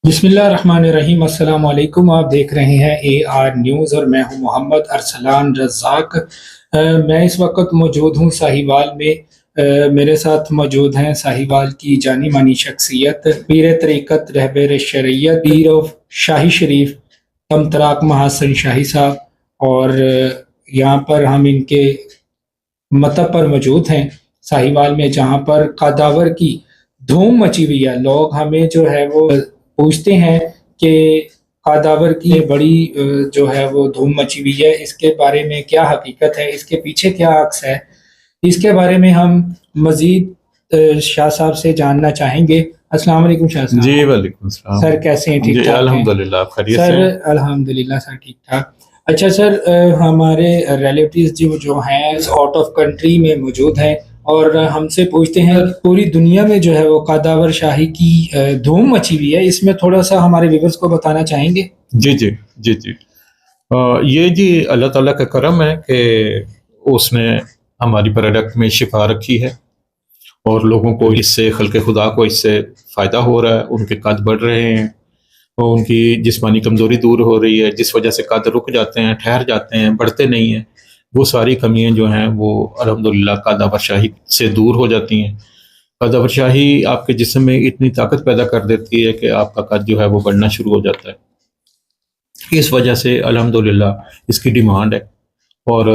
बिस्मिल्लाहिर्रहमानिर्रहीम। अस्सलाम वालेकुम। आप देख रहे हैं AR न्यूज़ और मैं हूं मोहम्मद अरसलान रज़ाक। मैं इस वक्त मौजूद हूं साहिवाल में। मेरे साथ मौजूद हैं साहिवाल की जानी मानी शख्सियत पीर तरीक़त रहबर शरीयत पीर ऑफ शाही शरीफ तमतराक महासन शाही साहब। और यहाँ पर हम इनके मतब पर मौजूद हैं साहिवाल में, जहाँ पर कदावर की धूम मची हुई है। लोग हमें जो है वो पूछते हैं कि कदावर की बड़ी जो है वो धूम मची हुई है, इसके बारे में क्या हकीकत है, इसके पीछे क्या अक्स है, इसके बारे में हम मजीद शाह साहब से जानना चाहेंगे। अस्सलाम वालेकुम शाह साहब। जी वालेकुम सलाम। सर कैसे हैं? ठीक जी ठाक अल्हम्दुलिल्लाह खैरियत से सर? हैं? अल्हम्दुलिल्लाह सर ठीक ठाक। अच्छा सर, हमारे रिलेटिव्स जो हैं आउट ऑफ कंट्री में मौजूद हैं और हमसे पूछते हैं कि पूरी दुनिया में जो है वो कदावर शाही की धूम मची हुई है, इसमें थोड़ा सा हमारे व्यूअर्स को बताना चाहेंगे। जी जी जी जी ये जी अल्लाह ताला का करम है कि उसने हमारी प्रोडक्ट में शिफा रखी है और लोगों को इससे खल्क़े खुदा को इससे फ़ायदा हो रहा है, उनके कद बढ़ रहे हैं और उनकी जिस्मानी कमज़ोरी दूर हो रही है, जिस वजह से कद रुक जाते हैं, ठहर जाते हैं, बढ़ते नहीं हैं। वो सारी कमियां जो हैं वो अल्हम्दुलिल्लाह कदावर शाही से दूर हो जाती हैं। कदावर शाही आपके जिस्म में इतनी ताकत पैदा कर देती है कि आपका कद जो है वो बढ़ना शुरू हो जाता है। इस वजह से अल्हम्दुलिल्लाह इसकी डिमांड है और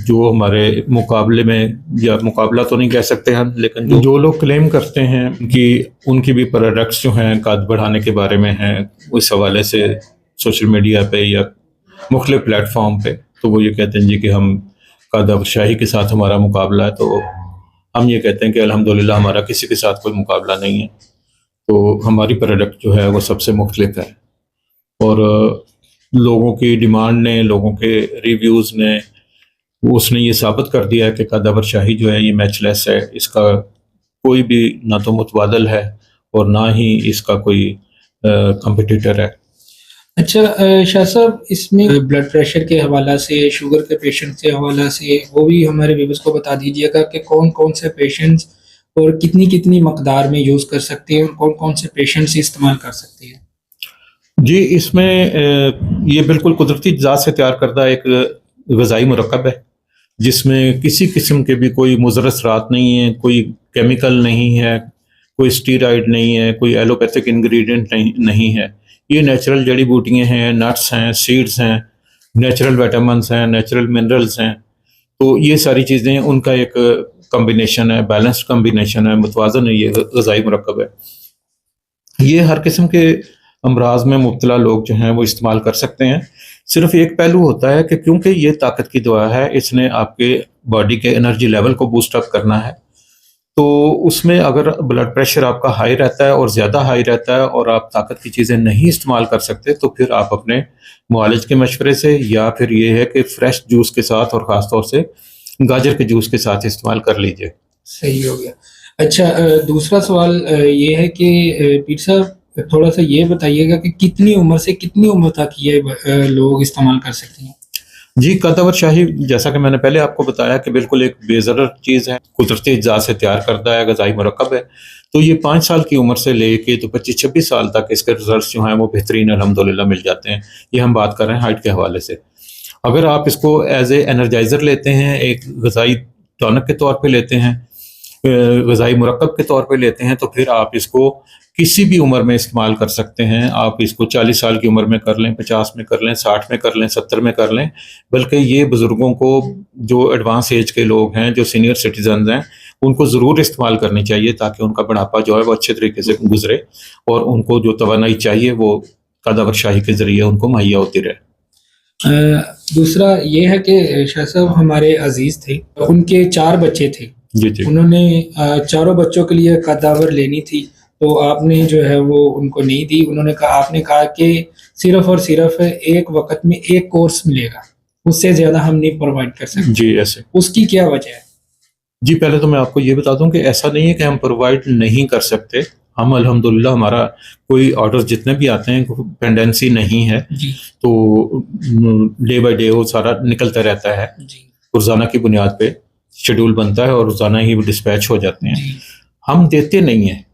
जो हमारे मुकाबले में, या मुकाबला तो नहीं कह सकते हम, लेकिन जो लोग क्लेम करते हैं कि उनकी भी प्रोडक्ट्स जो हैं कद बढ़ाने के बारे में हैं, उस हवाले से सोशल मीडिया पे या मुख्तलिफ प्लेटफॉर्म पे, तो वो ये कहते हैं जी कि हम कदावर शाही के साथ हमारा मुकाबला है। तो हम ये कहते हैं कि अल्हम्दुलिल्लाह हमारा किसी के साथ कोई मुकाबला नहीं है। तो हमारी प्रोडक्ट जो है वो सबसे मुख्तलिफ है और लोगों की डिमांड ने, लोगों के रिव्यूज़ ने, उसने ये साबित कर दिया है कि कदावर शाही जो है ये मैचलेस है। इसका कोई भी ना तो मुतबादल है और ना ही इसका कोई कंपटीटर है। अच्छा शाह साहब, इसमें ब्लड प्रेशर के हवाला से, शुगर के पेशेंट के हवाला से, वो भी हमारे व्यूअर्स को बता दीजिएगा कि कौन कौन से पेशेंट्स और कितनी कितनी मकदार में यूज़ कर सकते हैं और कौन कौन से पेशेंट्स इस्तेमाल कर सकते हैं। जी इसमें ये बिल्कुल कुदरती ज़ात से तैयार करदा एक ग़िज़ाई मुरक्कब है, जिसमें किसी किस्म के भी कोई मुज़र असरात नहीं है, कोई केमिकल नहीं है, कोई स्टीरॉइड नहीं है, कोई एलोपैथिक इंग्रेडिएंट नहीं है। ये नेचुरल जड़ी बूटियाँ हैं, नट्स हैं, सीड्स हैं, नेचुरल विटामिन्स हैं, नेचुरल मिनरल्स हैं। तो ये सारी चीज़ें उनका एक कम्बिनेशन है, बैलेंस्ड कम्बिनेशन है, मुतवाज़न है, ये ग़िज़ाई मुरक्कब है। ये हर किस्म के अमराज में मुब्तला लोग जो हैं वो इस्तेमाल कर सकते हैं। सिर्फ एक पहलू होता है कि क्योंकि ये ताकत की दवा है, इसने आपके बॉडी के एनर्जी लेवल को बूस्ट अप करना है, तो उसमें अगर ब्लड प्रेशर आपका हाई रहता है और ज़्यादा हाई रहता है और आप ताकत की चीज़ें नहीं इस्तेमाल कर सकते, तो फिर आप अपने मुआलिज के मशवरे से, या फिर ये है कि फ्रेश जूस के साथ और ख़ास तौर से गाजर के जूस के साथ इस्तेमाल कर लीजिए। सही हो गया। अच्छा दूसरा सवाल ये है कि पीर साहब थोड़ा सा ये बताइएगा कि कितनी उम्र से कितनी उम्र तक ये लोग इस्तेमाल कर सकते हैं। जी कदावर शाही, जैसा कि मैंने पहले आपको बताया कि बिल्कुल एक बेज़रर चीज़ है, कुदरती अज्जा से तैयार करता है, ग़िज़ाई मुरक्कब है। तो ये 5 साल की उम्र से लेके तो 25-26 साल तक इसके रिजल्ट्स जो हैं वो बेहतरीन अल्हम्दुलिल्लाह मिल जाते हैं। ये हम बात कर रहे हैं हाइट के हवाले से। अगर आप इसको एज ए एनर्जाइज़र लेते हैं, एक ग़िज़ाई टॉनिक के तौर पर लेते हैं, ग़िज़ाई मुरक्कब के तौर पे लेते हैं, तो फिर आप इसको किसी भी उम्र में इस्तेमाल कर सकते हैं। आप इसको 40 साल की उम्र में कर लें, 50 में कर लें, 60 में कर लें, 70 में कर लें। बल्कि ये बुज़ुर्गों को, जो एडवांस एज के लोग हैं, जो सीनियर सिटीजन हैं, उनको ज़रूर इस्तेमाल करनी चाहिए ताकि उनका बुढ़ापा जो है वो अच्छे तरीके से गुजरे और उनको जो तवानाई चाहिए वो कदावर शाही के ज़रिए उनको मुहैया होती रहे। दूसरा ये है कि शाह साहब हमारे अजीज़ थे, उनके 4 बच्चे थे। जी जी। उन्होंने चारों बच्चों के लिए कदावर लेनी थी, तो आपने जो है वो उनको नहीं दी। आपने कहा कि सिर्फ और सिर्फ एक वक्त में एक कोर्स मिलेगा, उससे ज़्यादा हम नहीं प्रोवाइड कर सकते। जी ऐसे। उसकी क्या वजह है? जी पहले तो मैं आपको ये बता दूं कि ऐसा नहीं है कि हम प्रोवाइड नहीं कर सकते। हम अल्हम्दुलिल्लाह हमारा कोई ऑर्डर जितने भी आते हैं पेंडेंसी नहीं है जी। तो डे बाय डे वो सारा निकलता रहता है जी। रोज़ाना की बुनियाद पे शेड्यूल बनता है और रोज़ाना ही वो डिस्पैच हो जाते हैं। जी। हम देते नहीं हैं,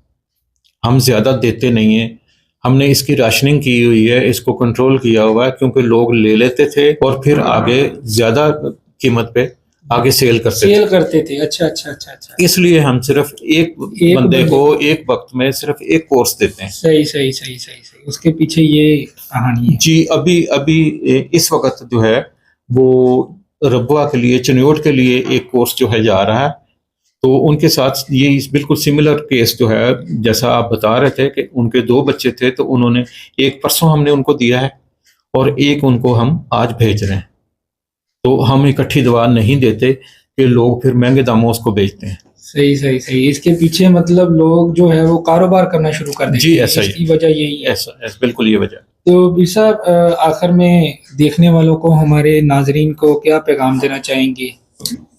हम ज़्यादा देते नहीं हैं। ہم نے اس کی راشننگ کی ہوئی ہے، اس کو کنٹرول کیا ہوا ہے، کیونکہ لوگ لے لیتے تھے اور پھر آگے زیادہ قیمت پہ آگے سیل کرتے تھے. اچھا اچھا اچھا اچھا. اس لیے ہم صرف ایک بندے کو ایک وقت میں صرف ایک کورس دیتے ہیں. صحیح صحیح صحیح صحیح صحیح. اس کے پیچھے یہ کہانی ہے. جی ابھی اس وقت جو ہے وہ ربوہ کے لیے، چنیوٹ کے لیے ایک کورس جو ہے جا رہا ہے، تو ان کے ساتھ یہ بالکل سملر کیس جو ہے، جیسا آپ بتا رہے تھے کہ ان کے 2 بچے تھے، تو انہوں نے ایک پرسوں ہم نے ان کو دیا ہے اور ایک ان کو ہم آج بھیج رہے ہیں. تو ہم اکٹھی دوا نہیں دیتے کہ لوگ پھر مہنگے داموں اس کو بیچتے ہیں. صحیح صحیح صحیح. اس کے پیچھے مطلب لوگ جو ہے وہ کاروبار کرنا شروع کر دیتے ہیں. جی ایسا ہی، اس کی وجہ یہی ہے. ایسا بالکل یہ وجہ. تو بیر صاحب آخر میں دیکھنے والوں کو، ہمارے ناظرین کو کیا پیغام دینا چاہیں گے؟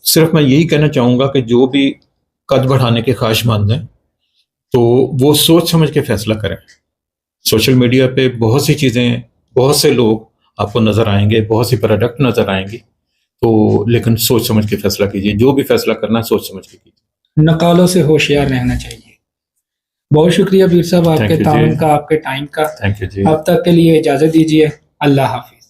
صرف میں یہی کہنا چاہوں گا کہ جو بھی قد بڑھانے کے خواہش مند ہیں تو وہ سوچ سمجھ کے فیصلہ کریں. سوشل میڈیا پہ بہت سی چیزیں، بہت سے لوگ آپ کو نظر آئیں گے، بہت سی پروڈکٹ نظر آئیں گی، تو لیکن سوچ سمجھ کے فیصلہ کیجیے. جو بھی فیصلہ کرنا ہے سوچ سمجھ کے کیجیے. نقالوں سے ہوشیار رہنا چاہیے. بہت شکریہ بیر صاحب آپ کے تعاون کا، آپ کے ٹائم کا. تھینک یو جی. اب تک کے لیے اجازت دیجیے. اللہ حافظ.